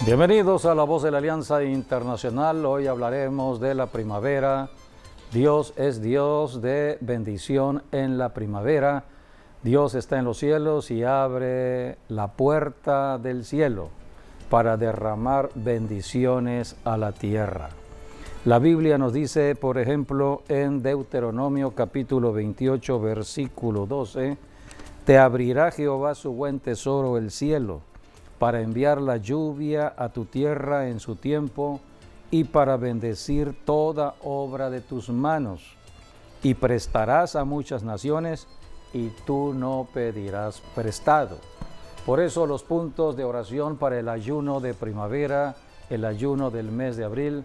Bienvenidos a La Voz de la Alianza Internacional. Hoy hablaremos de la primavera. Dios es Dios de bendición en la primavera. Dios está en los cielos y abre la puerta del cielo para derramar bendiciones a la tierra. La Biblia nos dice, por ejemplo, en Deuteronomio capítulo 28, versículo 12, «Te abrirá Jehová su buen tesoro, el cielo, para enviar la lluvia a tu tierra en su tiempo y para bendecir toda obra de tus manos. Y prestarás a muchas naciones y tú no pedirás prestado». Por eso los puntos de oración para el ayuno de primavera, el ayuno del mes de abril.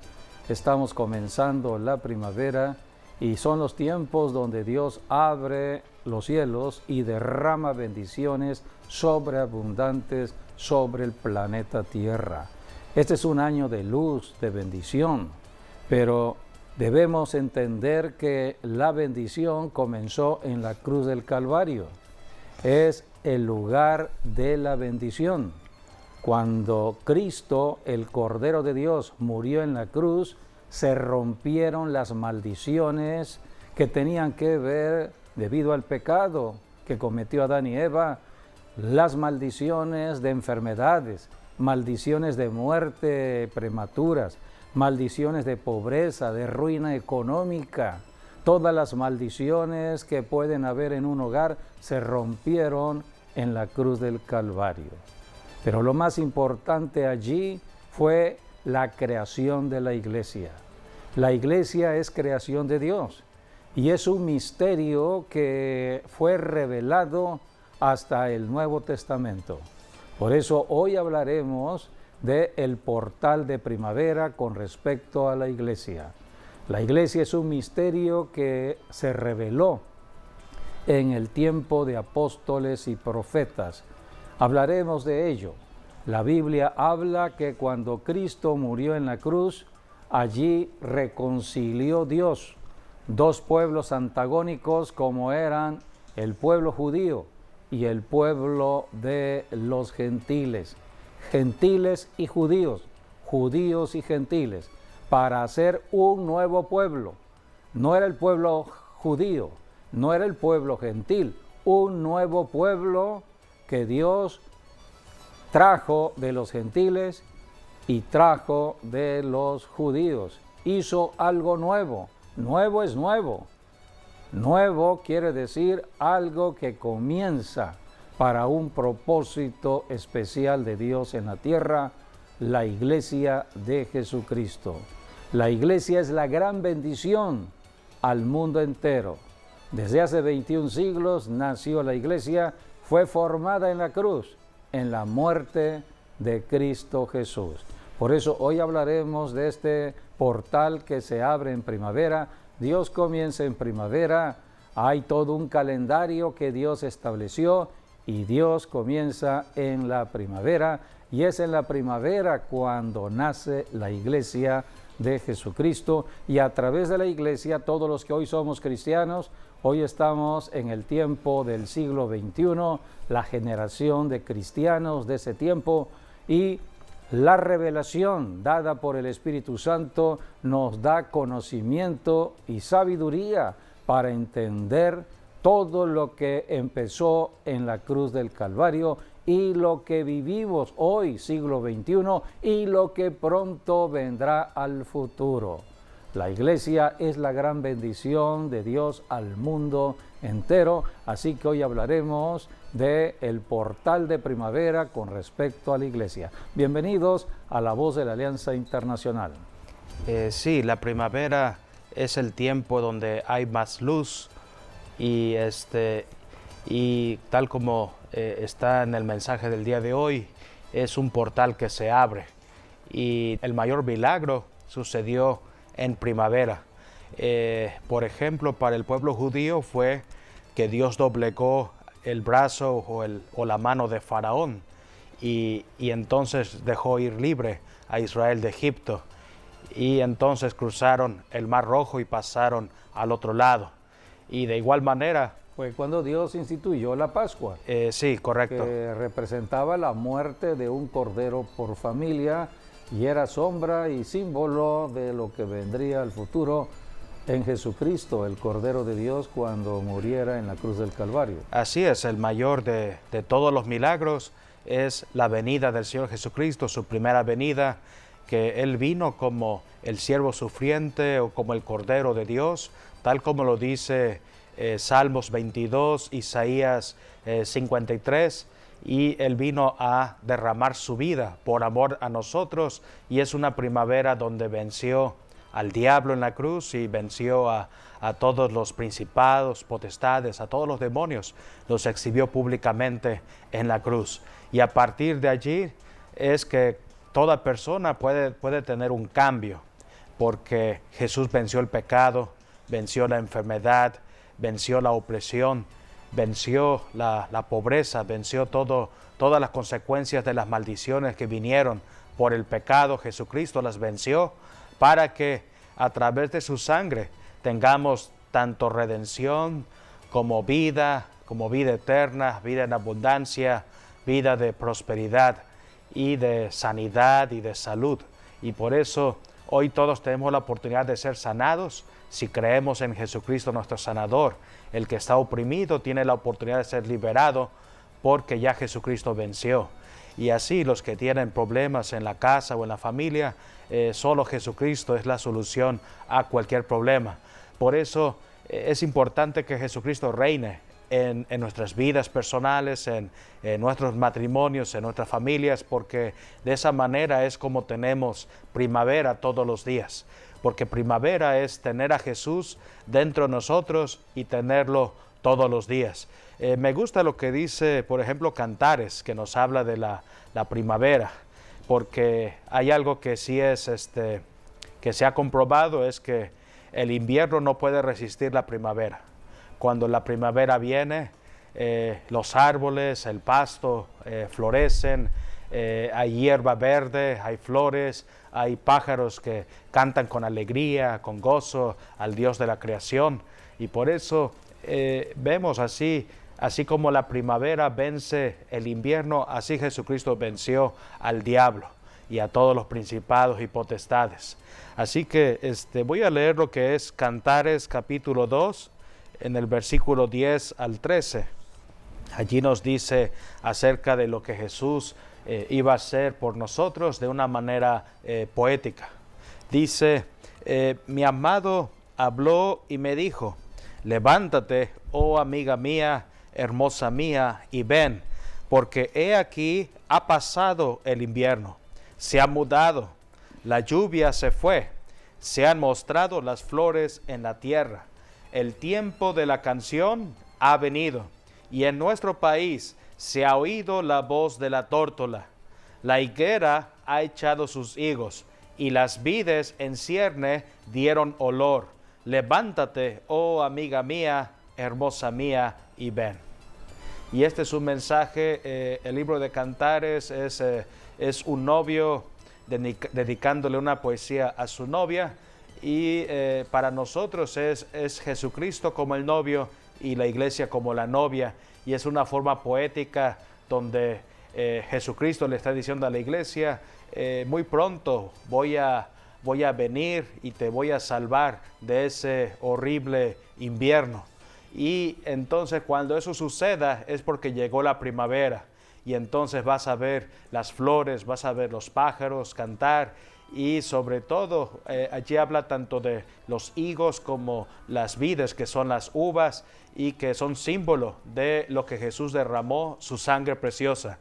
Estamos comenzando la primavera y son los tiempos donde Dios abre los cielos y derrama bendiciones sobreabundantes sobre el planeta Tierra. Este es un año de luz, de bendición, pero debemos entender que la bendición comenzó en la cruz del Calvario. Es el lugar de la bendición. Cuando Cristo, el Cordero de Dios, murió en la cruz, se rompieron las maldiciones que tenían que ver debido al pecado que cometió Adán y Eva, las maldiciones de enfermedades, maldiciones de muerte prematuras, maldiciones de pobreza, de ruina económica. Todas las maldiciones que pueden haber en un hogar se rompieron en la cruz del Calvario. Pero lo más importante allí fue la creación de la iglesia. La iglesia es creación de Dios y es un misterio que fue revelado hasta el Nuevo Testamento. Por eso hoy hablaremos del portal de primavera con respecto a la iglesia. La iglesia es un misterio que se reveló en el tiempo de apóstoles y profetas. Hablaremos de ello. La Biblia habla que cuando Cristo murió en la cruz, allí reconcilió Dios dos pueblos antagónicos como eran el pueblo judío y el pueblo de los gentiles. Gentiles y judíos, judíos y gentiles, para hacer un nuevo pueblo. No era el pueblo judío, no era el pueblo gentil, un nuevo pueblo que Dios trajo de los gentiles y trajo de los judíos. Hizo algo nuevo. Nuevo es nuevo. Nuevo quiere decir algo que comienza para un propósito especial de Dios en la tierra, la iglesia de Jesucristo. La iglesia es la gran bendición al mundo entero. Desde hace 21 siglos nació la iglesia, fue formada en la cruz, en la muerte de Cristo Jesús. Por eso hoy hablaremos de este portal que se abre en primavera. Dios comienza en primavera, hay todo un calendario que Dios estableció y Dios comienza en la primavera, y es en la primavera cuando nace la iglesia de Jesucristo, y a través de la iglesia todos los que hoy somos cristianos, hoy estamos en el tiempo del siglo XXI, la generación de cristianos de ese tiempo, y la revelación dada por el Espíritu Santo nos da conocimiento y sabiduría para entender todo lo que empezó en la cruz del Calvario y lo que vivimos hoy, siglo XXI, y lo que pronto vendrá al futuro. La iglesia es la gran bendición de Dios al mundo entero, así que hoy hablaremos del portal de primavera con respecto a la iglesia. Bienvenidos a La Voz de la Alianza Internacional. Sí, la primavera es el tiempo donde hay más luz y tal como está en el mensaje del día de hoy, es un portal que se abre y el mayor milagro sucedió en primavera. Por ejemplo, para el pueblo judío fue que Dios doblegó el brazo o la mano de Faraón y entonces dejó ir libre a Israel de Egipto, y entonces cruzaron el Mar Rojo y pasaron al otro lado. Y de igual manera Fue cuando Dios instituyó la Pascua, Sí, correcto. que representaba la muerte de un cordero por familia y era sombra y símbolo de lo que vendría al futuro en Jesucristo, el Cordero de Dios, cuando muriera en la cruz del Calvario. Así es, el mayor de todos los milagros es la venida del Señor Jesucristo, su primera venida, que Él vino como el siervo sufriente o como el Cordero de Dios, tal como lo dice Salmos 22, Isaías 53, y Él vino a derramar su vida por amor a nosotros, y es una primavera donde venció al diablo en la cruz y venció a todos los principados, potestades, a todos los demonios, los exhibió públicamente en la cruz. Y a partir de allí es que toda persona puede tener un cambio, porque Jesús venció el pecado, venció la enfermedad, venció la opresión, venció la pobreza, venció todas las consecuencias de las maldiciones que vinieron por el pecado. Jesucristo las venció para que a través de su sangre tengamos tanto redención como vida eterna, vida en abundancia, vida de prosperidad y de sanidad y de salud. Y por eso hoy todos tenemos la oportunidad de ser sanados si creemos en Jesucristo nuestro sanador. El que está oprimido tiene la oportunidad de ser liberado porque ya Jesucristo venció. Y así los que tienen problemas en la casa o en la familia, solo Jesucristo es la solución a cualquier problema. Por eso es importante que Jesucristo reine en nuestras vidas personales, en nuestros matrimonios, en nuestras familias, porque de esa manera es como tenemos primavera todos los días. Porque primavera es tener a Jesús dentro de nosotros y tenerlo todos los días. Me gusta lo que dice, por ejemplo, Cantares, que nos habla de la primavera, porque hay algo que sí que se ha comprobado, es que el invierno no puede resistir la primavera. Cuando la primavera viene, los árboles, el pasto florecen, hay hierba verde, hay flores, hay pájaros que cantan con alegría, con gozo al Dios de la creación. Y por eso vemos así como la primavera vence el invierno, así Jesucristo venció al diablo y a todos los principados y potestades. Así que voy a leer lo que es Cantares capítulo 2, en el versículo 10 al 13. Allí nos dice acerca de lo que Jesús iba a hacer por nosotros de una manera poética. Dice, mi amado habló y me dijo, levántate, oh amiga mía, hermosa mía, y ven, porque he aquí ha pasado el invierno, se ha mudado, la lluvia se fue, se han mostrado las flores en la tierra, el tiempo de la canción ha venido, y en nuestro país se ha oído la voz de la tórtola. La higuera ha echado sus higos, y las vides en cierne dieron olor. Levántate, oh amiga mía, hermosa mía, y ven. Y este es un mensaje, el libro de Cantares es un novio dedicándole una poesía a su novia, y para nosotros es Jesucristo como el novio y la iglesia como la novia, y es una forma poética donde Jesucristo le está diciendo a la iglesia, muy pronto voy a venir y te voy a salvar de ese horrible invierno. Y entonces cuando eso suceda es porque llegó la primavera, y entonces vas a ver las flores, vas a ver los pájaros cantar, y sobre todo allí habla tanto de los higos como las vides, que son las uvas y que son símbolo de lo que Jesús derramó, su sangre preciosa.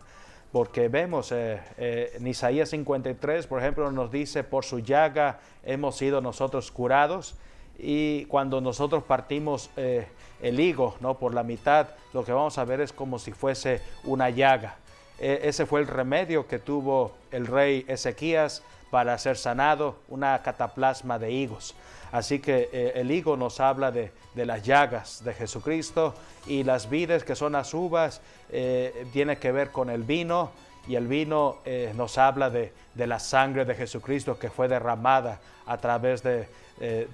Porque vemos en Isaías 53, por ejemplo, nos dice, por su llaga hemos sido nosotros curados. Y cuando nosotros partimos el higo, ¿no?, por la mitad, lo que vamos a ver es como si fuese una llaga. Ese fue el remedio que tuvo el rey Ezequías para ser sanado, una cataplasma de higos. Así que el higo nos habla de las llagas de Jesucristo, y las vides, que son las uvas, tiene que ver con el vino, y el vino nos habla de la sangre de Jesucristo que fue derramada a través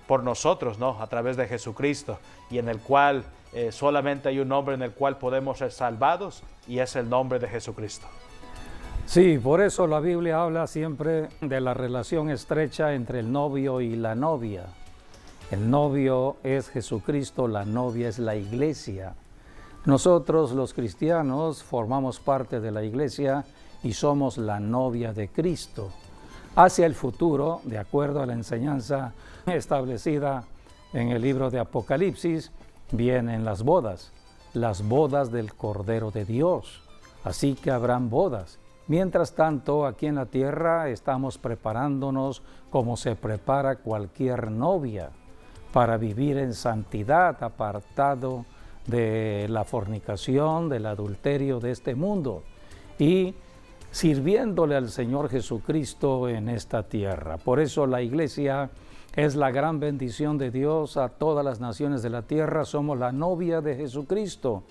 por nosotros, ¿no?, a través de Jesucristo, y en el cual solamente hay un nombre en el cual podemos ser salvados y es el nombre de Jesucristo. Sí, por eso la Biblia habla siempre de la relación estrecha entre el novio y la novia. El novio es Jesucristo, la novia es la iglesia. Nosotros los cristianos formamos parte de la iglesia y somos la novia de Cristo. Hacia el futuro, de acuerdo a la enseñanza establecida en el libro de Apocalipsis, vienen las bodas del Cordero de Dios. Así que habrán bodas. Mientras tanto, aquí en la tierra estamos preparándonos como se prepara cualquier novia para vivir en santidad, apartado de la fornicación, del adulterio de este mundo y sirviéndole al Señor Jesucristo en esta tierra. Por eso la iglesia es la gran bendición de Dios a todas las naciones de la tierra. Somos la novia de Jesucristo.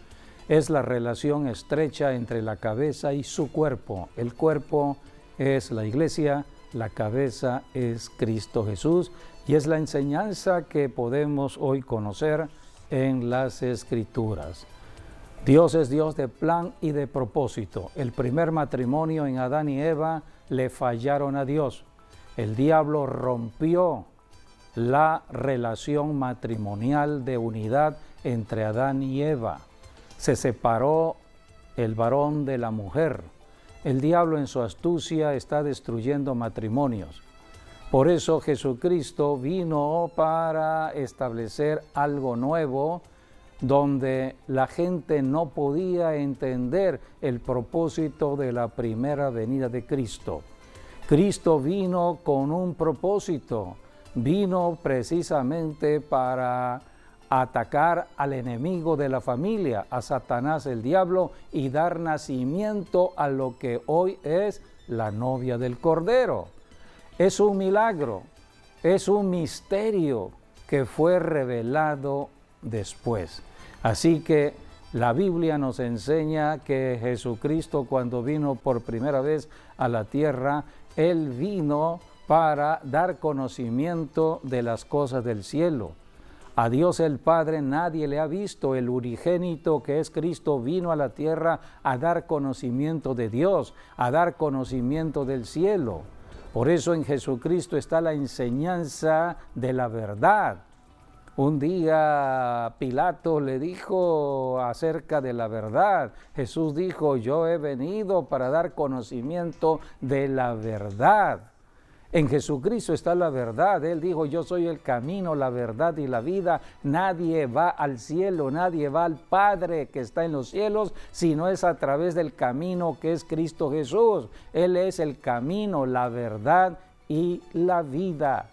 Es la relación estrecha entre la cabeza y su cuerpo. El cuerpo es la iglesia, la cabeza es Cristo Jesús y es la enseñanza que podemos hoy conocer en las Escrituras. Dios es Dios de plan y de propósito. El primer matrimonio en Adán y Eva le fallaron a Dios. El diablo rompió la relación matrimonial de unidad entre Adán y Eva. Se separó el varón de la mujer. El diablo en su astucia está destruyendo matrimonios. Por eso Jesucristo vino para establecer algo nuevo donde la gente no podía entender el propósito de la primera venida de Cristo. Cristo vino con un propósito, vino precisamente para atacar al enemigo de la familia, a Satanás el diablo, y dar nacimiento a lo que hoy es la novia del Cordero. Es un milagro, es un misterio que fue revelado después. Así que la Biblia nos enseña que Jesucristo, cuando vino por primera vez a la tierra, Él vino para dar conocimiento de las cosas del cielo. A Dios el Padre nadie le ha visto. El unigénito que es Cristo vino a la tierra a dar conocimiento de Dios, a dar conocimiento del cielo. Por eso en Jesucristo está la enseñanza de la verdad. Un día Pilato le dijo acerca de la verdad. Jesús dijo, yo he venido para dar conocimiento de la verdad. En Jesucristo está la verdad. Él dijo, yo soy el camino, la verdad y la vida. Nadie va al cielo, nadie va al Padre que está en los cielos, sino es a través del camino que es Cristo Jesús. Él es el camino, la verdad y la vida.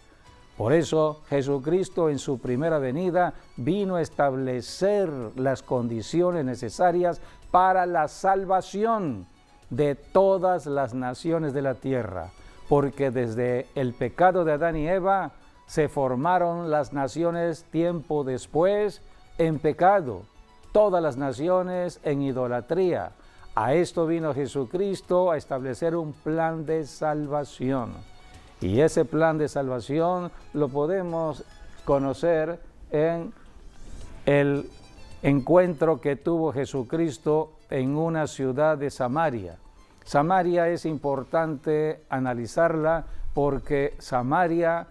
Por eso Jesucristo en su primera venida vino a establecer las condiciones necesarias para la salvación de todas las naciones de la tierra. Porque desde el pecado de Adán y Eva se formaron las naciones tiempo después en pecado, todas las naciones en idolatría. A esto vino Jesucristo a establecer un plan de salvación. Y ese plan de salvación lo podemos conocer en el encuentro que tuvo Jesucristo en una ciudad de Samaria. Samaria es importante analizarla porque Samaria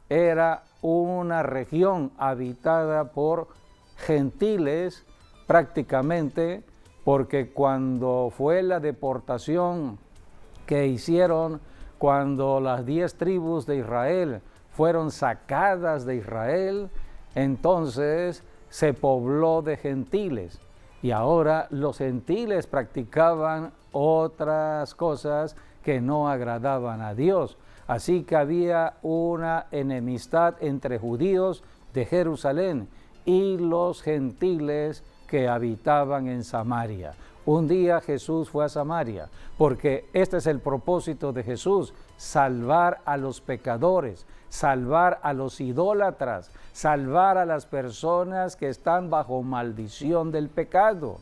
era una región habitada por gentiles prácticamente, porque cuando fue la deportación que hicieron, cuando las 10 tribus de Israel fueron sacadas de Israel, entonces se pobló de gentiles. Y ahora los gentiles practicaban otras cosas que no agradaban a Dios. Así que había una enemistad entre judíos de Jerusalén y los gentiles que habitaban en Samaria. Un día Jesús fue a Samaria, porque este es el propósito de Jesús, salvar a los pecadores, salvar a los idólatras, salvar a las personas que están bajo maldición del pecado.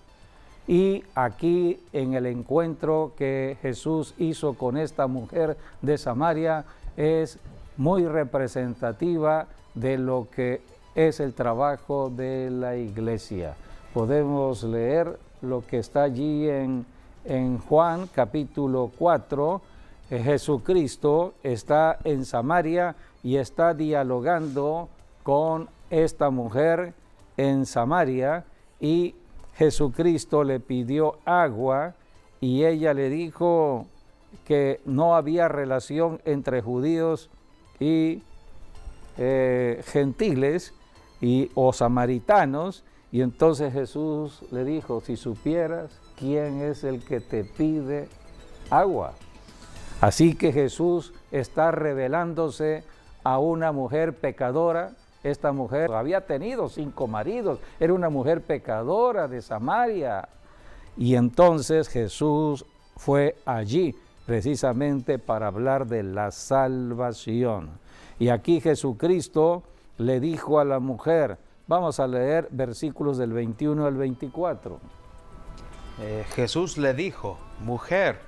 Y aquí en el encuentro que Jesús hizo con esta mujer de Samaria es muy representativa de lo que es el trabajo de la iglesia. podemos leer lo que está allí en Juan capítulo 4. Jesucristo está en Samaria y está dialogando con esta mujer en Samaria, y Jesucristo le pidió agua y ella le dijo que no había relación entre judíos y gentiles o samaritanos, y entonces Jesús le dijo: si supieras quién es el que te pide agua. Así que Jesús está revelándose a una mujer pecadora. Esta mujer había tenido 5 maridos, era una mujer pecadora de Samaria. Y entonces Jesús fue allí precisamente para hablar de la salvación. Y aquí Jesucristo le dijo a la mujer, vamos a leer versículos del 21 al 24. Jesús le dijo: mujer,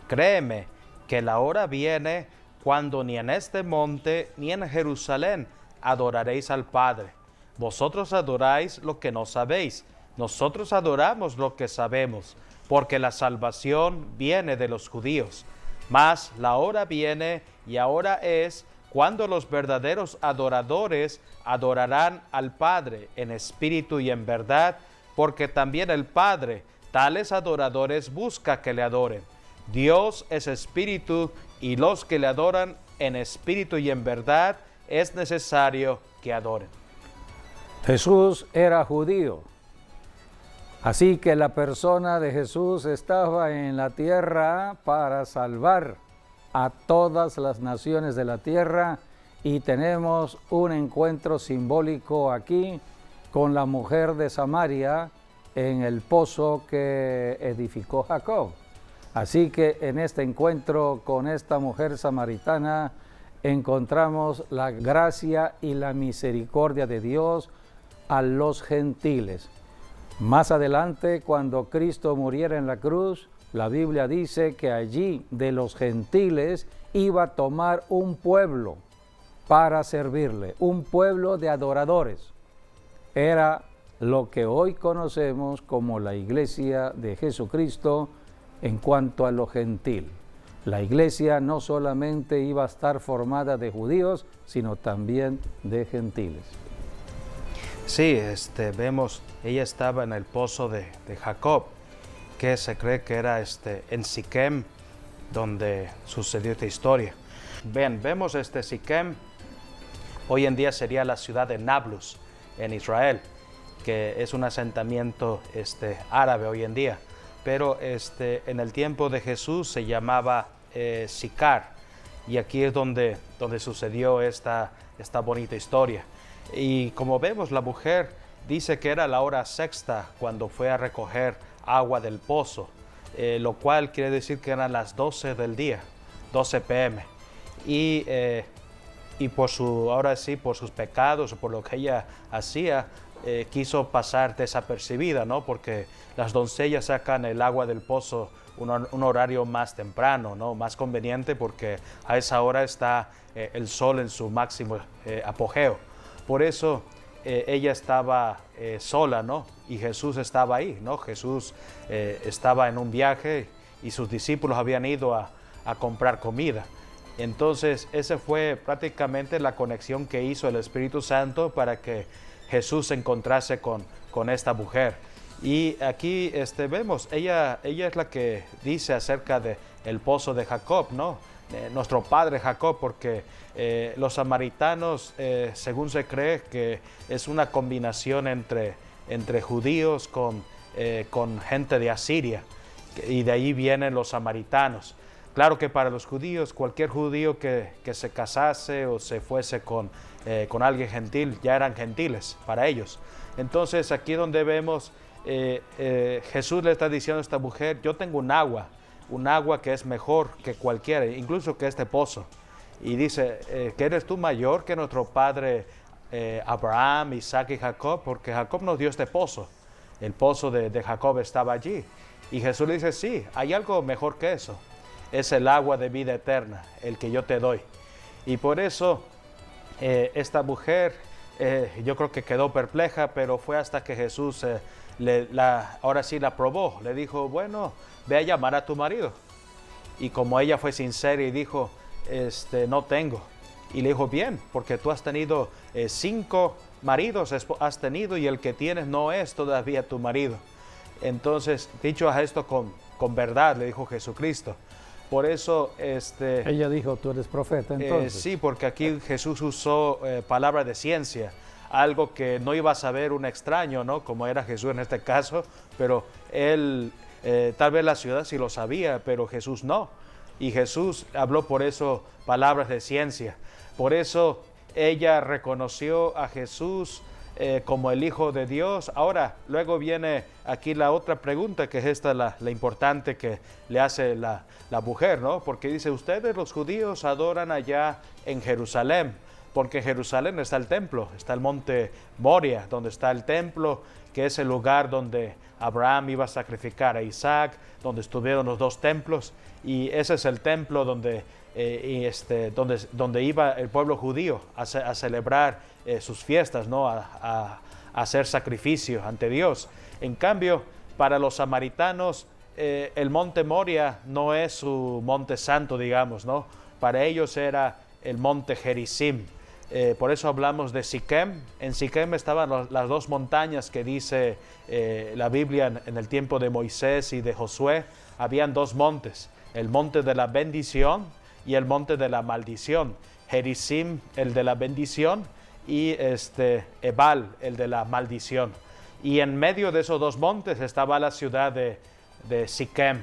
créeme que la hora viene cuando ni en este monte ni en Jerusalén adoraréis al Padre. Vosotros adoráis lo que no sabéis, nosotros adoramos lo que sabemos, porque la salvación viene de los judíos. Mas la hora viene y ahora es cuando los verdaderos adoradores adorarán al Padre en espíritu y en verdad, porque también el Padre tales adoradores busca que le adoren. Dios es espíritu, y los que le adoran en espíritu y en verdad es necesario que adoren. Jesús era judío, así que la persona de Jesús estaba en la tierra para salvar a todas las naciones de la tierra, y tenemos un encuentro simbólico aquí con la mujer de Samaria en el pozo que edificó Jacob. Así que en este encuentro con esta mujer samaritana encontramos la gracia y la misericordia de Dios a los gentiles. Más adelante, cuando Cristo muriera en la cruz, la Biblia dice que allí de los gentiles iba a tomar un pueblo para servirle, un pueblo de adoradores. Era lo que hoy conocemos como la Iglesia de Jesucristo en cuanto a lo gentil. La iglesia no solamente iba a estar formada de judíos, sino también de gentiles. Sí, vemos, ella estaba en el pozo de Jacob, que se cree que era en Siquem, donde sucedió esta historia. Vemos Siquem, hoy en día sería la ciudad de Nablus, en Israel, que es un asentamiento árabe hoy en día. Pero en el tiempo de Jesús se llamaba Sicar, y aquí es donde sucedió esta bonita historia. Y como vemos, la mujer dice que era la hora sexta cuando fue a recoger agua del pozo, lo cual quiere decir que eran las 12 del día, 12 p.m. Y por sus pecados o por lo que ella hacía, quiso pasar desapercibida, ¿no? Porque las doncellas sacan el agua del pozo un horario más temprano, ¿no? Más conveniente, porque a esa hora está el sol en su máximo apogeo. Por eso ella estaba sola, ¿no? Y Jesús estaba ahí, ¿no? Jesús estaba en un viaje y sus discípulos habían ido a comprar comida. Entonces, esa fue prácticamente la conexión que hizo el Espíritu Santo para que Jesús se encontrase con esta mujer. Y aquí vemos, ella es la que dice acerca del pozo de Jacob, ¿no? Nuestro padre Jacob, porque los samaritanos, según se cree, que es una combinación entre judíos con gente de Asiria, y de ahí vienen los samaritanos. Claro que para los judíos, cualquier judío que se casase o se fuese con alguien gentil, ya eran gentiles para ellos. Entonces aquí donde vemos, Jesús le está diciendo a esta mujer: yo tengo un agua que es mejor que cualquiera, incluso que este pozo. Y dice, que eres tú mayor que nuestro padre Abraham, Isaac y Jacob, porque Jacob nos dio este pozo. El pozo de Jacob estaba allí. Y Jesús le dice, sí, hay algo mejor que eso. Es el agua de vida eterna, el que yo te doy. Y por eso esta mujer yo creo que quedó perpleja, pero fue hasta que Jesús ahora sí la probó. Le dijo, bueno, ve a llamar a tu marido. Y como ella fue sincera y dijo, no tengo. Y le dijo, bien, porque tú has tenido 5 maridos, has tenido, y el que tienes no es todavía tu marido. Entonces, dicho a esto con verdad, le dijo Jesucristo. Por eso, ella dijo, tú eres profeta, entonces. sí, porque aquí Jesús usó palabras de ciencia, algo que no iba a saber un extraño, ¿no? Como era Jesús en este caso, pero él, tal vez la ciudad sí lo sabía, pero Jesús no. Y Jesús habló por eso palabras de ciencia. Por eso ella reconoció a Jesús como el Hijo de Dios. Ahora, luego viene aquí la otra pregunta, que es esta la importante que le hace la mujer, ¿no? Porque dice, ustedes los judíos adoran allá en Jerusalén, porque en Jerusalén está el templo, está el monte Moria, donde está el templo, que es el lugar donde Abraham iba a sacrificar a Isaac, donde estuvieron los 2 templos, y ese es el templo donde iba el pueblo judío a celebrar sus fiestas, ¿no? a hacer sacrificio ante Dios. En cambio, para los samaritanos, el monte Moria no es su monte santo, digamos, ¿no? Para ellos era el monte Gerizim. Por eso hablamos de Siquem. En Siquem estaban las 2 montañas que dice la Biblia en el tiempo de Moisés y de Josué. Habían 2 montes, el monte de la bendición y el monte de la maldición. Gerizim, el de la bendición, y Ebal, el de la maldición. Y en medio de esos 2 montes estaba la ciudad de Siquem.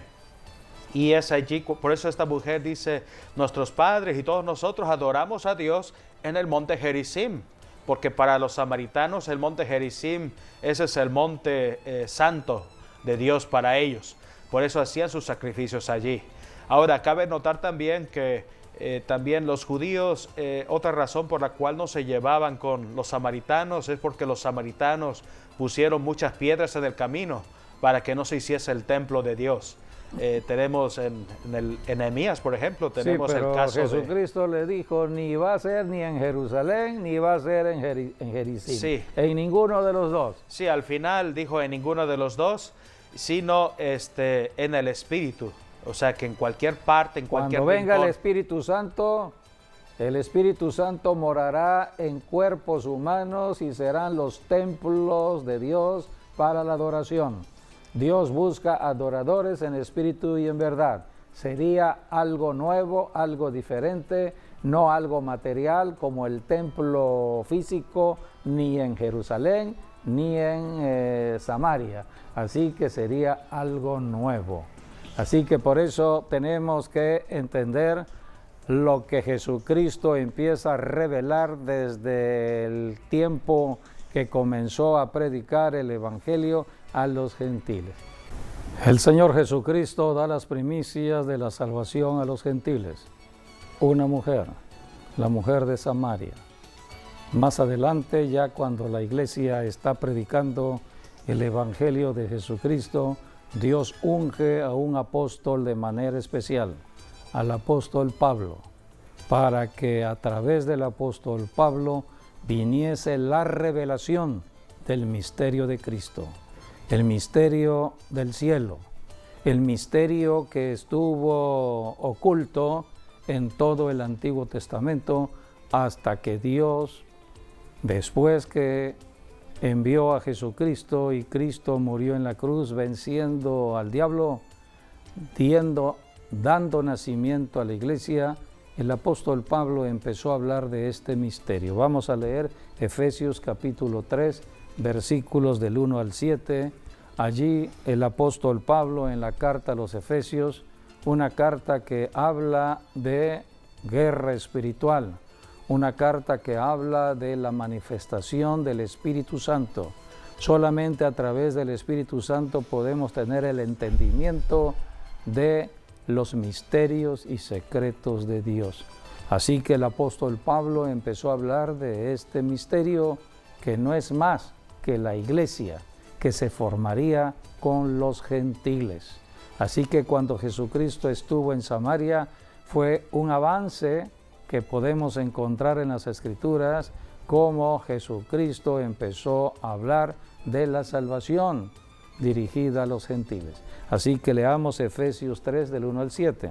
Y es allí, por eso esta mujer dice, nuestros padres y todos nosotros adoramos a Dios en el monte Gerizim, porque para los samaritanos el monte Gerizim, ese es el monte santo de Dios para ellos. Por eso hacían sus sacrificios allí. Ahora, cabe notar también que también los judíos, otra razón por la cual no se llevaban con los samaritanos es porque los samaritanos pusieron muchas piedras en el camino para que no se hiciese el templo de Dios. Tenemos en Nehemías, por ejemplo, tenemos el caso Jesucristo le dijo, ni va a ser ni en Jerusalén, ni va a ser en Gerizim. Sí. En ninguno de los 2. Sí, al final dijo en ninguno de los 2, sino en el Espíritu. O sea, que en cualquier parte, en cualquier rincón. Cuando venga el Espíritu Santo morará en cuerpos humanos y serán los templos de Dios para la adoración. Dios busca adoradores en espíritu y en verdad. Sería algo nuevo, algo diferente, no algo material como el templo físico, ni en Jerusalén, ni en Samaria. Así que sería algo nuevo. Así que por eso tenemos que entender lo que Jesucristo empieza a revelar desde el tiempo que comenzó a predicar el Evangelio a los gentiles. El Señor Jesucristo da las primicias de la salvación a los gentiles. Una mujer, la mujer de Samaria. Más adelante, ya cuando la iglesia está predicando el Evangelio de Jesucristo, Dios unge a un apóstol de manera especial, al apóstol Pablo, para que a través del apóstol Pablo viniese la revelación del misterio de Cristo, el misterio del cielo, el misterio que estuvo oculto en todo el Antiguo Testamento hasta que Dios, después que envió a Jesucristo y Cristo murió en la cruz venciendo al diablo, dando nacimiento a la iglesia, el apóstol Pablo empezó a hablar de este misterio. Vamos a leer Efesios capítulo 3, versículos del 1 al 7. Allí el apóstol Pablo en la carta a los Efesios, una carta que habla de guerra espiritual, una carta que habla de la manifestación del Espíritu Santo. Solamente a través del Espíritu Santo podemos tener el entendimiento de los misterios y secretos de Dios. Así que el apóstol Pablo empezó a hablar de este misterio que no es más que la iglesia que se formaría con los gentiles. Así que cuando Jesucristo estuvo en Samaria fue un avance que podemos encontrar en las Escrituras cómo Jesucristo empezó a hablar de la salvación dirigida a los gentiles. Así que leamos Efesios 3 del 1 al 7.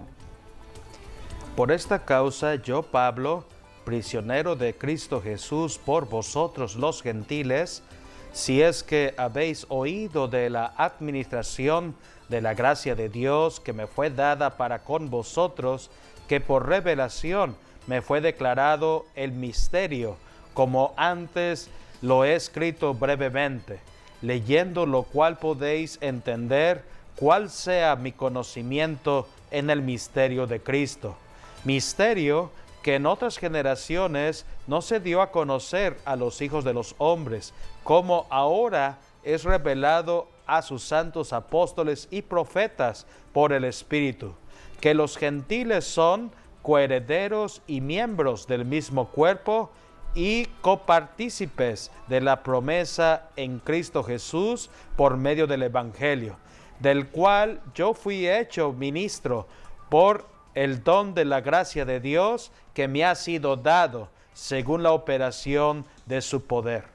Por esta causa yo, Pablo, prisionero de Cristo Jesús por vosotros los gentiles, si es que habéis oído de la administración de la gracia de Dios que me fue dada para con vosotros, que por revelación me fue declarado el misterio, como antes lo he escrito brevemente, leyendo lo cual podéis entender cuál sea mi conocimiento en el misterio de Cristo. Misterio que en otras generaciones no se dio a conocer a los hijos de los hombres, como ahora es revelado a sus santos apóstoles y profetas por el Espíritu, que los gentiles son coherederos y miembros del mismo cuerpo y copartícipes de la promesa en Cristo Jesús por medio del Evangelio, del cual yo fui hecho ministro por el don de la gracia de Dios que me ha sido dado según la operación de su poder.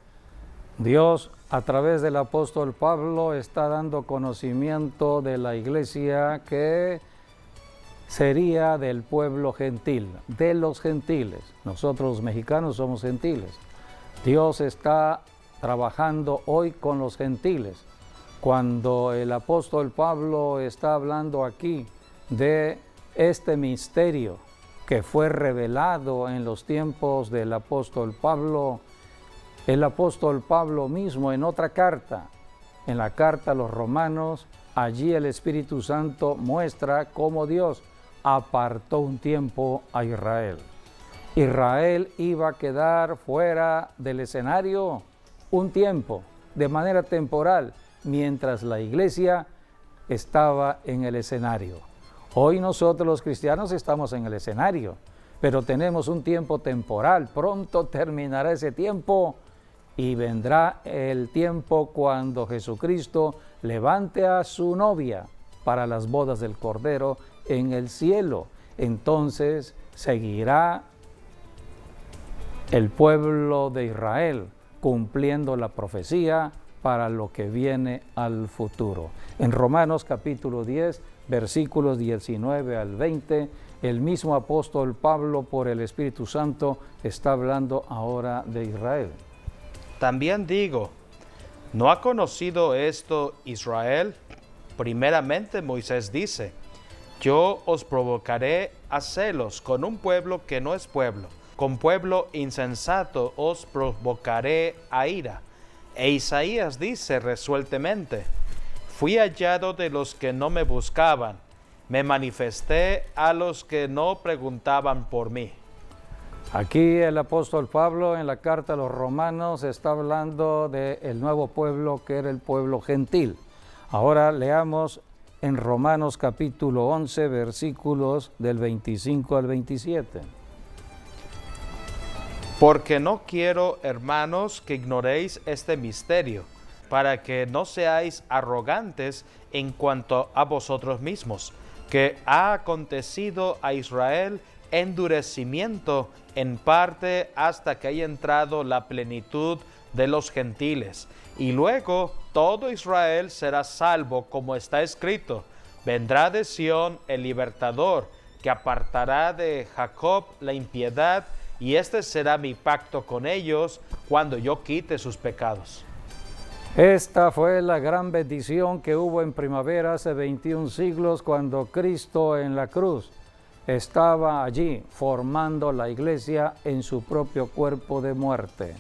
Dios, a través del apóstol Pablo, está dando conocimiento de la iglesia que sería del pueblo gentil, de los gentiles. Nosotros los mexicanos somos gentiles. Dios está trabajando hoy con los gentiles. Cuando el apóstol Pablo está hablando aquí de este misterio que fue revelado en los tiempos del apóstol Pablo, el apóstol Pablo mismo en otra carta, en la carta a los Romanos, allí el Espíritu Santo muestra cómo Dios apartó un tiempo a Israel. Israel iba a quedar fuera del escenario un tiempo, de manera temporal, mientras la iglesia estaba en el escenario. Hoy nosotros los cristianos estamos en el escenario, pero tenemos un tiempo temporal. Pronto terminará ese tiempo y vendrá el tiempo cuando Jesucristo levante a su novia para las bodas del Cordero en el cielo. Entonces seguirá el pueblo de Israel cumpliendo la profecía para lo que viene al futuro. En Romanos capítulo 10, versículos 19 al 20, el mismo apóstol Pablo, por el Espíritu Santo, está hablando ahora de Israel. También digo, ¿no ha conocido esto Israel? Primeramente Moisés dice, yo os provocaré a celos con un pueblo que no es pueblo, con pueblo insensato os provocaré a ira. E Isaías dice resueltamente, fui hallado de los que no me buscaban, me manifesté a los que no preguntaban por mí. Aquí el apóstol Pablo en la carta a los Romanos está hablando del nuevo pueblo que era el pueblo gentil. Ahora leamos en Romanos capítulo 11, versículos del 25 al 27. Porque no quiero, hermanos, que ignoréis este misterio, para que no seáis arrogantes en cuanto a vosotros mismos, que ha acontecido a Israel endurecimiento en parte hasta que haya entrado la plenitud de los gentiles. Y luego todo Israel será salvo, como está escrito, vendrá de Sión el libertador, que apartará de Jacob la impiedad, y este será mi pacto con ellos cuando yo quite sus pecados. Esta fue la gran bendición que hubo en primavera hace 21 siglos cuando Cristo en la cruz estaba allí formando la iglesia en su propio cuerpo de muerte.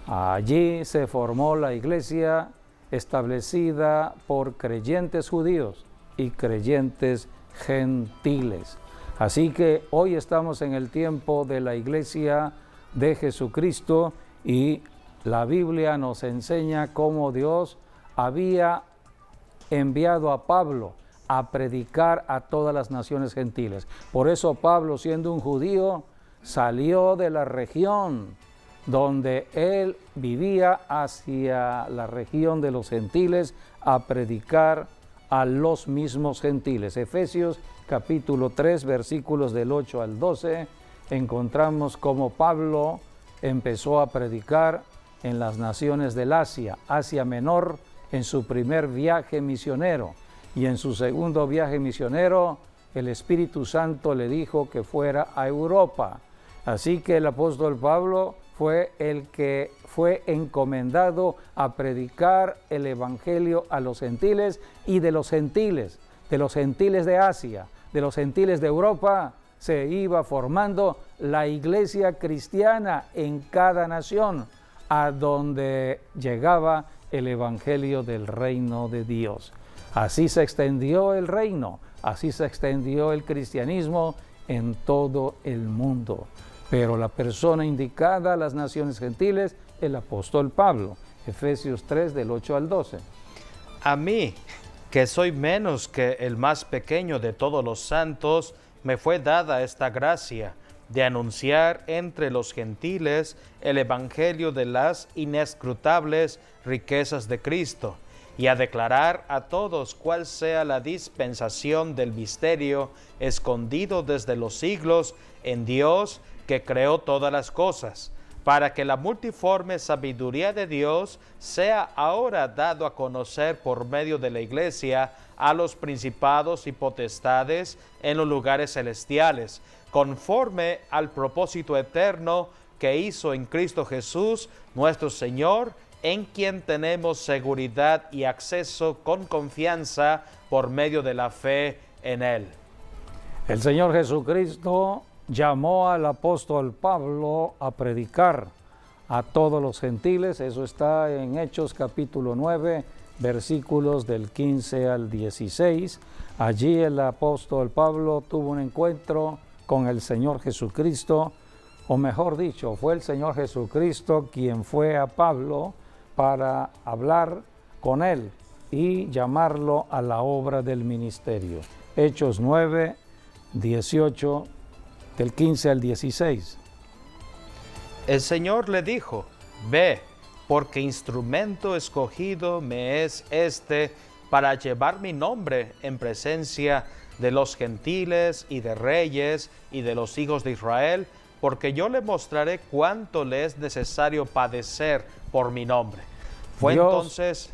Allí se formó la iglesia establecida por creyentes judíos y creyentes gentiles. Así que hoy estamos en el tiempo de la iglesia de Jesucristo y la Biblia nos enseña cómo Dios había enviado a Pablo a predicar a todas las naciones gentiles. Por eso Pablo, siendo un judío, salió de la región donde él vivía hacia la región de los gentiles a predicar a los mismos gentiles. Efesios capítulo 3, versículos del 8 al 12, encontramos cómo Pablo empezó a predicar en las naciones del Asia Menor, en su primer viaje misionero. Y en su segundo viaje misionero, el Espíritu Santo le dijo que fuera a Europa. Así que el apóstol Pablo fue el que fue encomendado a predicar el evangelio a los gentiles, y de los gentiles de Asia, de los gentiles de Europa, se iba formando la iglesia cristiana en cada nación, a donde llegaba el evangelio del reino de Dios. Así se extendió el reino, así se extendió el cristianismo en todo el mundo. Pero la persona indicada a las naciones gentiles, el apóstol Pablo, Efesios 3, del 8 al 12. A mí, que soy menos que el más pequeño de todos los santos, me fue dada esta gracia de anunciar entre los gentiles el evangelio de las inescrutables riquezas de Cristo, y a declarar a todos cuál sea la dispensación del misterio escondido desde los siglos en Dios, que creó todas las cosas, para que la multiforme sabiduría de Dios sea ahora dado a conocer por medio de la Iglesia a los principados y potestades en los lugares celestiales, conforme al propósito eterno que hizo en Cristo Jesús, nuestro Señor, en quien tenemos seguridad y acceso con confianza por medio de la fe en Él. El Señor Jesucristo llamó al apóstol Pablo a predicar a todos los gentiles. Eso está en Hechos capítulo 9, versículos del 15 al 16. Allí el apóstol Pablo tuvo un encuentro con el Señor Jesucristo, o mejor dicho, fue el Señor Jesucristo quien fue a Pablo para hablar con él y llamarlo a la obra del ministerio. Hechos 9, 18, del 15 al 16. El Señor le dijo: ve, porque instrumento escogido me es este para llevar mi nombre en presencia de los gentiles y de reyes y de los hijos de Israel, porque yo le mostraré cuánto le es necesario padecer por mi nombre. Fue entonces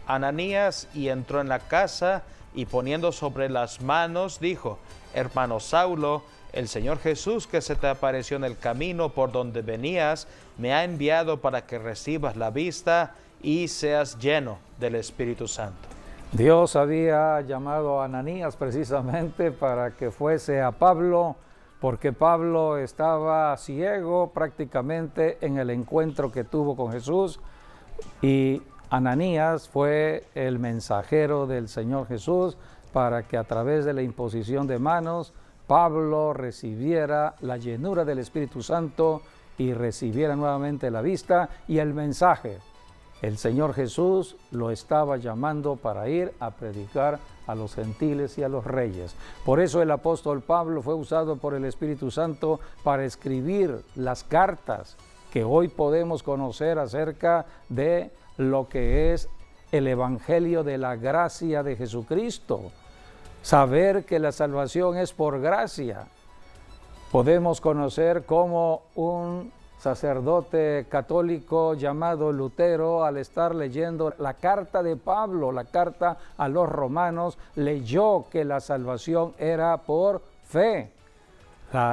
Ananías y entró en la casa, y poniendo sobre las manos dijo: hermano Saulo, el Señor Jesús, que se te apareció en el camino por donde venías, me ha enviado para que recibas la vista y seas lleno del Espíritu Santo. Dios había llamado a Ananías precisamente para que fuese a Pablo, porque Pablo estaba ciego prácticamente en el encuentro que tuvo con Jesús, y Ananías fue el mensajero del Señor Jesús para que a través de la imposición de manos Pablo recibiera la llenura del Espíritu Santo y recibiera nuevamente la vista y el mensaje. El Señor Jesús lo estaba llamando para ir a predicar a los gentiles y a los reyes. Por eso el apóstol Pablo fue usado por el Espíritu Santo para escribir las cartas que hoy podemos conocer acerca de lo que es el Evangelio de la gracia de Jesucristo. Saber que la salvación es por gracia. Podemos conocer cómo un sacerdote católico llamado Lutero, al estar leyendo la carta de Pablo, la carta a los romanos, leyó que la salvación era por fe.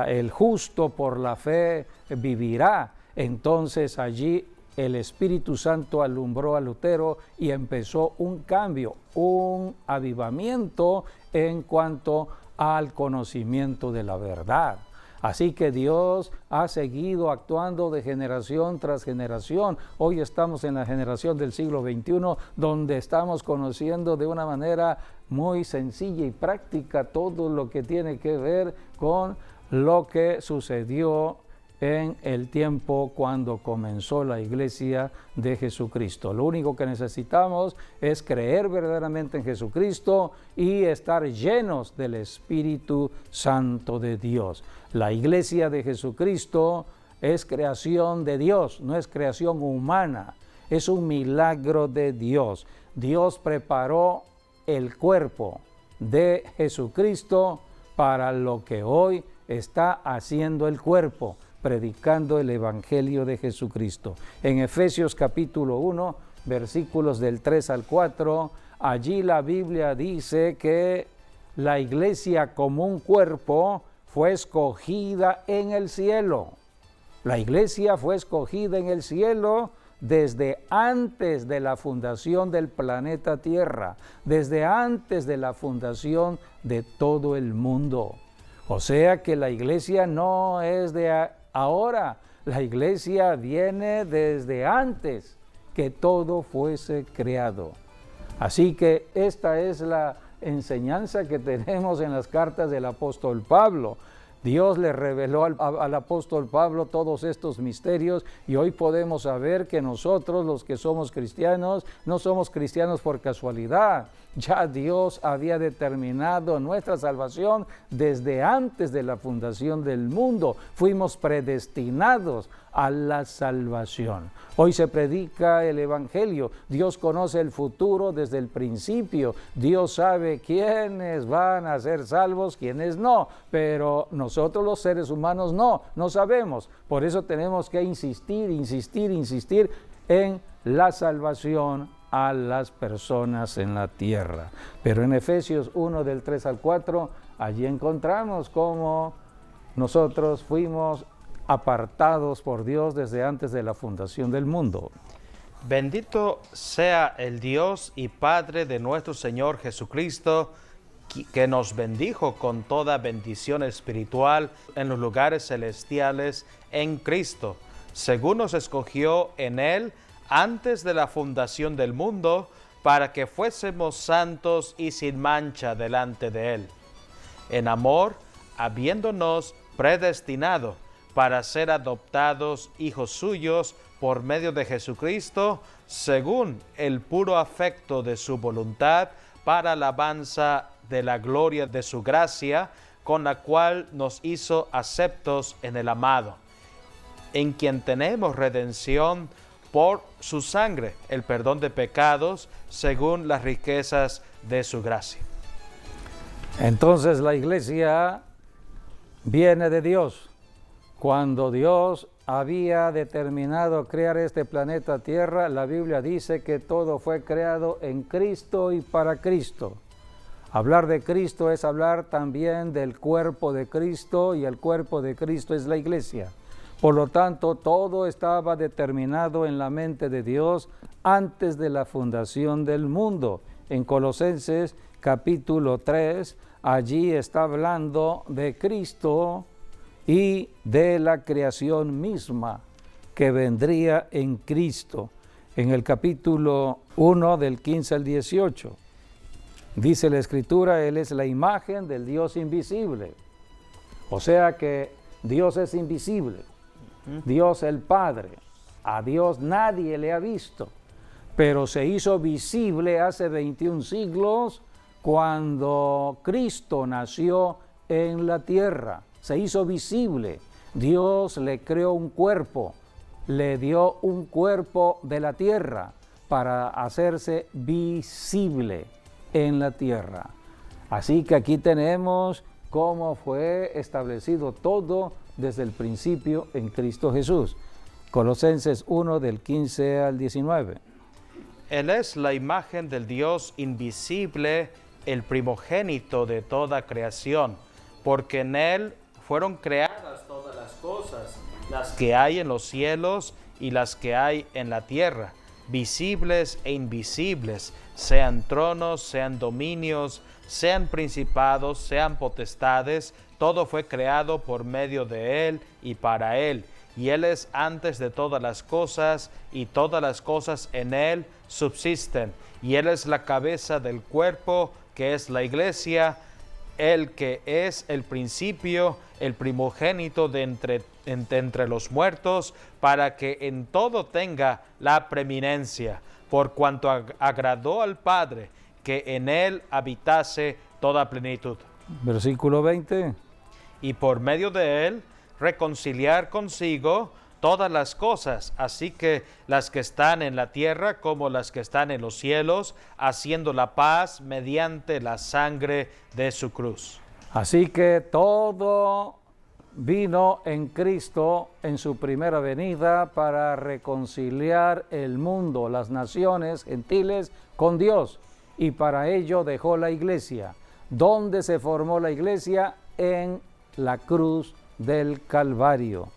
El justo por la fe vivirá. Entonces allí el Espíritu Santo alumbró a Lutero y empezó un cambio, un avivamiento en cuanto al conocimiento de la verdad. Así que Dios ha seguido actuando de generación tras generación. Hoy estamos en la generación del siglo XXI, donde estamos conociendo de una manera muy sencilla y práctica todo lo que tiene que ver con lo que sucedió en el tiempo cuando comenzó la iglesia de Jesucristo. Lo único que necesitamos es creer verdaderamente en Jesucristo y estar llenos del Espíritu Santo de Dios. La iglesia de Jesucristo es creación de Dios, no es creación humana, es un milagro de Dios. Dios preparó el cuerpo de Jesucristo para lo que hoy está haciendo el cuerpo, predicando el Evangelio de Jesucristo. En Efesios capítulo 1, versículos del 3 al 4, allí la Biblia dice que la iglesia como un cuerpo fue escogida en el cielo. La iglesia fue escogida en el cielo desde antes de la fundación del planeta Tierra, desde antes de la fundación de todo el mundo. O sea que la iglesia no es de ahora, la iglesia viene desde antes que todo fuese creado. Así que esta es la enseñanza que tenemos en las cartas del apóstol Pablo. Dios le reveló al apóstol Pablo todos estos misterios y hoy podemos saber que nosotros, los que somos cristianos, no somos cristianos por casualidad. Ya Dios había determinado nuestra salvación desde antes de la fundación del mundo. Fuimos predestinados a la salvación. Hoy se predica el Evangelio. Dios conoce el futuro desde el principio. Dios sabe quiénes van a ser salvos, quiénes no. Pero nosotros los seres humanos no sabemos. Por eso tenemos que insistir en la salvación a las personas en la tierra. Pero en Efesios 1 del 3 al 4, allí encontramos cómo nosotros fuimos apartados por Dios desde antes de la fundación del mundo. Bendito sea el Dios y Padre de nuestro Señor Jesucristo, que nos bendijo con toda bendición espiritual en los lugares celestiales en Cristo, según nos escogió en Él antes de la fundación del mundo, para que fuésemos santos y sin mancha delante de Él. En amor, habiéndonos predestinado para ser adoptados hijos suyos por medio de Jesucristo, según el puro afecto de su voluntad, para alabanza de la gloria de su gracia, con la cual nos hizo aceptos en el amado, en quien tenemos redención por su sangre, el perdón de pecados, según las riquezas de su gracia. Entonces la iglesia viene de Dios. Cuando Dios había determinado crear este planeta Tierra, la Biblia dice que todo fue creado en Cristo y para Cristo. Hablar de Cristo es hablar también del cuerpo de Cristo, y el cuerpo de Cristo es la iglesia. Por lo tanto, todo estaba determinado en la mente de Dios antes de la fundación del mundo. En Colosenses capítulo 3, allí está hablando de Cristo y de la creación misma que vendría en Cristo. En el capítulo 1 del 15 al 18, dice la Escritura, Él es la imagen del Dios invisible. O sea que Dios es invisible. Dios el Padre, a Dios nadie le ha visto, pero se hizo visible hace 21 siglos cuando Cristo nació en la tierra. Se hizo visible. Dios le creó un cuerpo, le dio un cuerpo de la tierra para hacerse visible en la tierra. Así que aquí tenemos cómo fue establecido todo desde el principio en Cristo Jesús. Colosenses 1 del 15 al 19. Él es la imagen del Dios invisible, el primogénito de toda creación, porque en Él fueron creadas todas las cosas, las que hay en los cielos y las que hay en la tierra, visibles e invisibles, sean tronos, sean dominios, sean principados, sean potestades. Todo fue creado por medio de Él y para Él. Y Él es antes de todas las cosas, y todas las cosas en Él subsisten. Y Él es la cabeza del cuerpo, que es la iglesia, el que es el principio, el primogénito de entre los muertos, para que en todo tenga la preeminencia, por cuanto agradó al Padre que en Él habitase toda plenitud. Versículo 20. Y por medio de Él reconciliar consigo todas las cosas, así que las que están en la tierra como las que están en los cielos, haciendo la paz mediante la sangre de su cruz. Así que todo vino en Cristo en su primera venida para reconciliar el mundo, las naciones gentiles con Dios, y para ello dejó la iglesia. ¿Dónde se formó la iglesia? En la cruz del Calvario.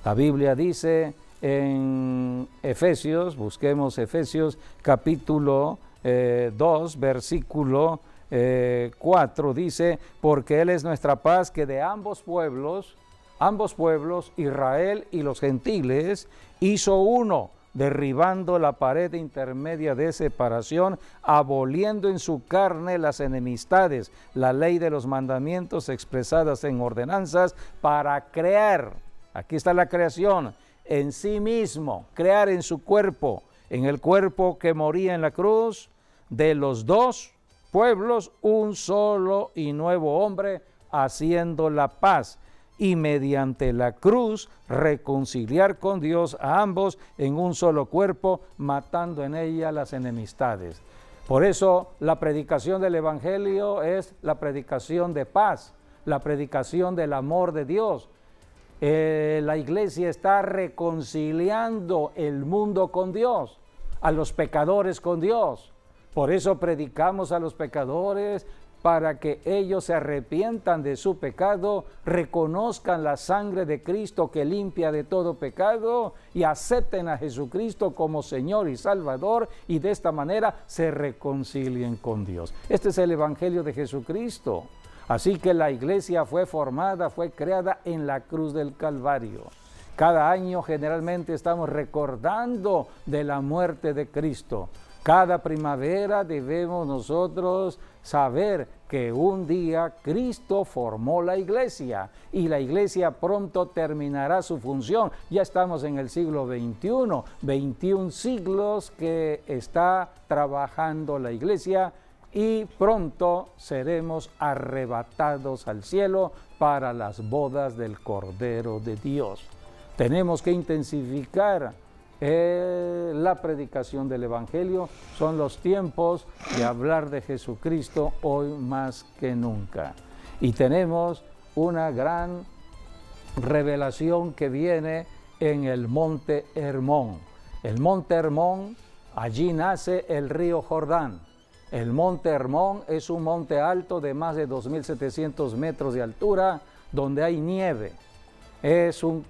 La Biblia dice en Efesios, busquemos Efesios capítulo 2, versículo 4, dice: porque Él es nuestra paz, que de ambos pueblos, Israel y los gentiles, hizo uno, derribando la pared intermedia de separación, aboliendo en su carne las enemistades, la ley de los mandamientos expresadas en ordenanzas, para crear, aquí está la creación, en sí mismo, crear en su cuerpo, en el cuerpo que moría en la cruz, de los dos pueblos, un solo y nuevo hombre, haciendo la paz, y mediante la cruz reconciliar con Dios a ambos en un solo cuerpo, matando en ella las enemistades. Por eso la predicación del Evangelio es la predicación de paz, la predicación del amor de Dios. La iglesia está reconciliando el mundo con Dios, a los pecadores con Dios. Por eso predicamos a los pecadores, para que ellos se arrepientan de su pecado, reconozcan la sangre de Cristo que limpia de todo pecado y acepten a Jesucristo como Señor y Salvador, y de esta manera se reconcilien con Dios. Este es el Evangelio de Jesucristo. Así que la iglesia fue formada, fue creada en la cruz del Calvario. Cada año generalmente estamos recordando de la muerte de Cristo. Cada primavera debemos nosotros saber que un día Cristo formó la iglesia, y la iglesia pronto terminará su función. Ya estamos en el siglo XXI, 21 siglos que está trabajando la iglesia, y pronto seremos arrebatados al cielo para las bodas del Cordero de Dios. Tenemos que intensificar la predicación del Evangelio. Son los tiempos de hablar de Jesucristo hoy más que nunca. Y tenemos una gran revelación que viene en el Monte Hermón. El Monte Hermón, allí nace el río Jordán. El Monte Hermón es un monte alto de más de 2.700 metros de altura, donde hay nieve. Es un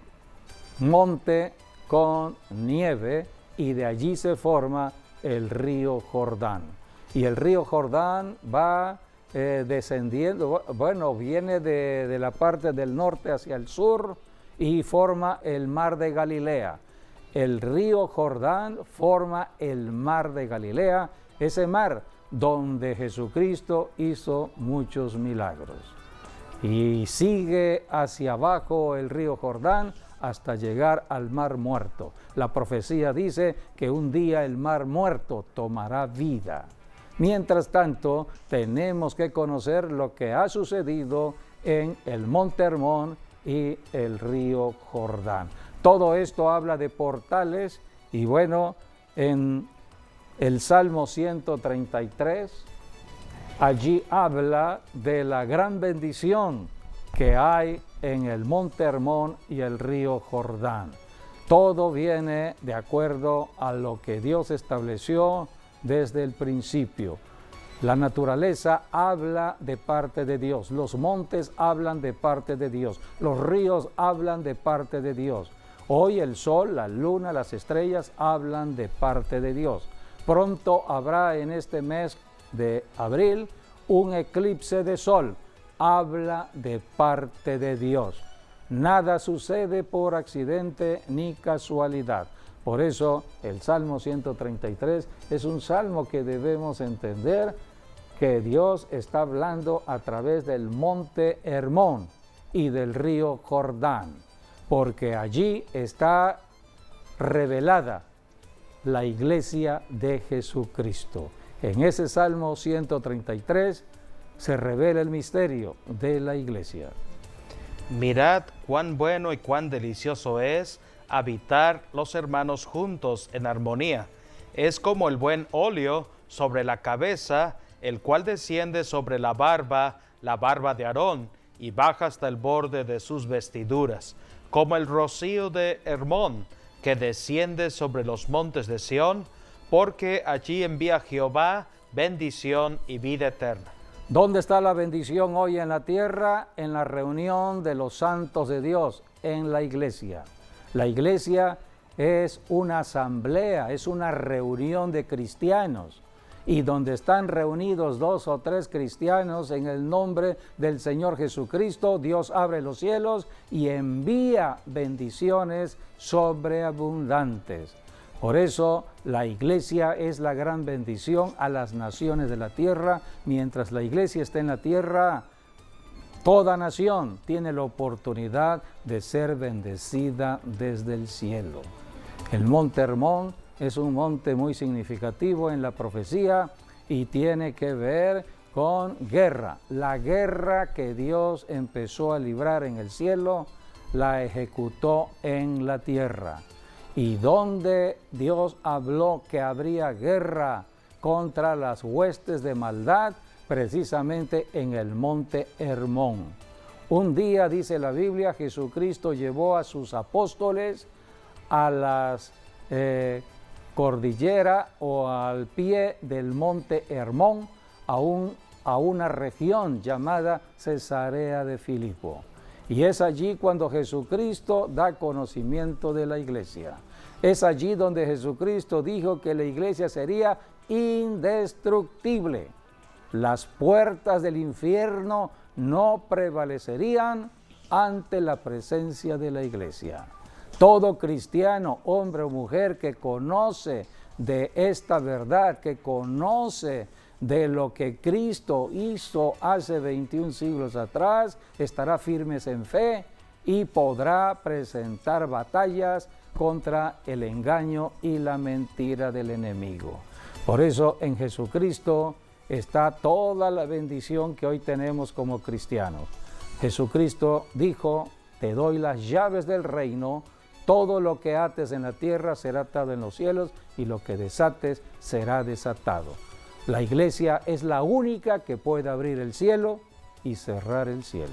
monte con nieve, y de allí se forma el río Jordán. Y el río Jordán va descendiendo, viene de la parte del norte hacia el sur y forma el mar de Galilea. El río Jordán forma el mar de Galilea, ese mar donde Jesucristo hizo muchos milagros. Y sigue hacia abajo el río Jordán hasta llegar al Mar Muerto. La profecía dice que un día el Mar Muerto tomará vida. Mientras tanto, tenemos que conocer lo que ha sucedido en el Monte Hermón y el río Jordán. Todo esto habla de portales, y bueno, en el Salmo 133, allí habla de la gran bendición que hay en el Monte Hermón y el río Jordán. Todo viene de acuerdo a lo que Dios estableció desde el principio. La naturaleza habla de parte de Dios, los montes hablan de parte de Dios, los ríos hablan de parte de Dios. Hoy el sol, la luna, las estrellas hablan de parte de Dios. Pronto habrá en este mes de abril un eclipse de sol. Habla de parte de Dios. Nada sucede por accidente ni casualidad. Por eso el Salmo 133 es un salmo que debemos entender que Dios está hablando a través del Monte Hermón y del río Jordán, porque allí está revelada la iglesia de Jesucristo. En ese Salmo 133 se revela el misterio de la iglesia. Mirad cuán bueno y cuán delicioso es habitar los hermanos juntos en armonía. Es como el buen óleo sobre la cabeza, el cual desciende sobre la barba de Aarón, y baja hasta el borde de sus vestiduras, como el rocío de Hermón, que desciende sobre los montes de Sión, porque allí envía Jehová bendición y vida eterna. ¿Dónde está la bendición hoy en la tierra? En la reunión de los santos de Dios, en la iglesia. La iglesia es una asamblea, es una reunión de cristianos. Y donde están reunidos 2 o 3 cristianos en el nombre del Señor Jesucristo, Dios abre los cielos y envía bendiciones sobreabundantes. Por eso la iglesia es la gran bendición a las naciones de la tierra. Mientras la iglesia esté en la tierra, toda nación tiene la oportunidad de ser bendecida desde el cielo. El monte Hermón es un monte muy significativo en la profecía y tiene que ver con guerra. La guerra que Dios empezó a librar en el cielo, la ejecutó en la tierra. Y donde Dios habló que habría guerra contra las huestes de maldad, precisamente en el monte Hermón. Un día, dice la Biblia, Jesucristo llevó a sus apóstoles a las cordillera o al pie del monte Hermón, a una región llamada Cesarea de Filipo. Y es allí cuando Jesucristo da conocimiento de la iglesia. Es allí donde Jesucristo dijo que la iglesia sería indestructible. Las puertas del infierno no prevalecerían ante la presencia de la iglesia. Todo cristiano, hombre o mujer que conoce de esta verdad, que conoce de lo que Cristo hizo hace 21 siglos atrás, estará firmes en fe y podrá presentar batallas contra el engaño y la mentira del enemigo. Por eso en Jesucristo está toda la bendición que hoy tenemos como cristianos. Jesucristo dijo: te doy las llaves del reino, todo lo que ates en la tierra será atado en los cielos y lo que desates será desatado. La iglesia es la única que puede abrir el cielo y cerrar el cielo.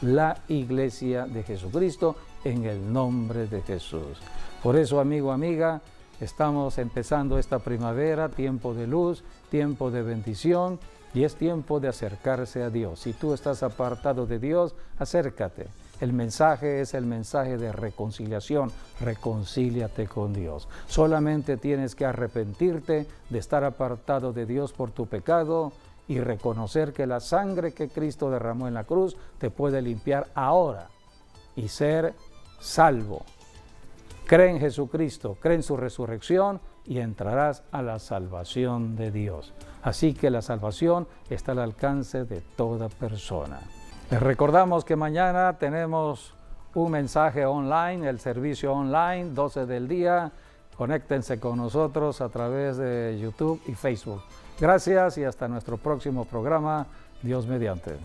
La iglesia de Jesucristo en el nombre de Jesús. Por eso, amigo, amiga, estamos empezando esta primavera, tiempo de luz, tiempo de bendición, y es tiempo de acercarse a Dios. Si tú estás apartado de Dios, acércate. El mensaje es el mensaje de reconciliación. Reconcíliate con Dios. Solamente tienes que arrepentirte de estar apartado de Dios por tu pecado y reconocer que la sangre que Cristo derramó en la cruz te puede limpiar ahora y ser salvo. Cree en Jesucristo, cree en su resurrección y entrarás a la salvación de Dios. Así que la salvación está al alcance de toda persona. Les recordamos que mañana tenemos un mensaje online, el servicio online, 12 del día. Conéctense con nosotros a través de YouTube y Facebook. Gracias y hasta nuestro próximo programa, Dios mediante.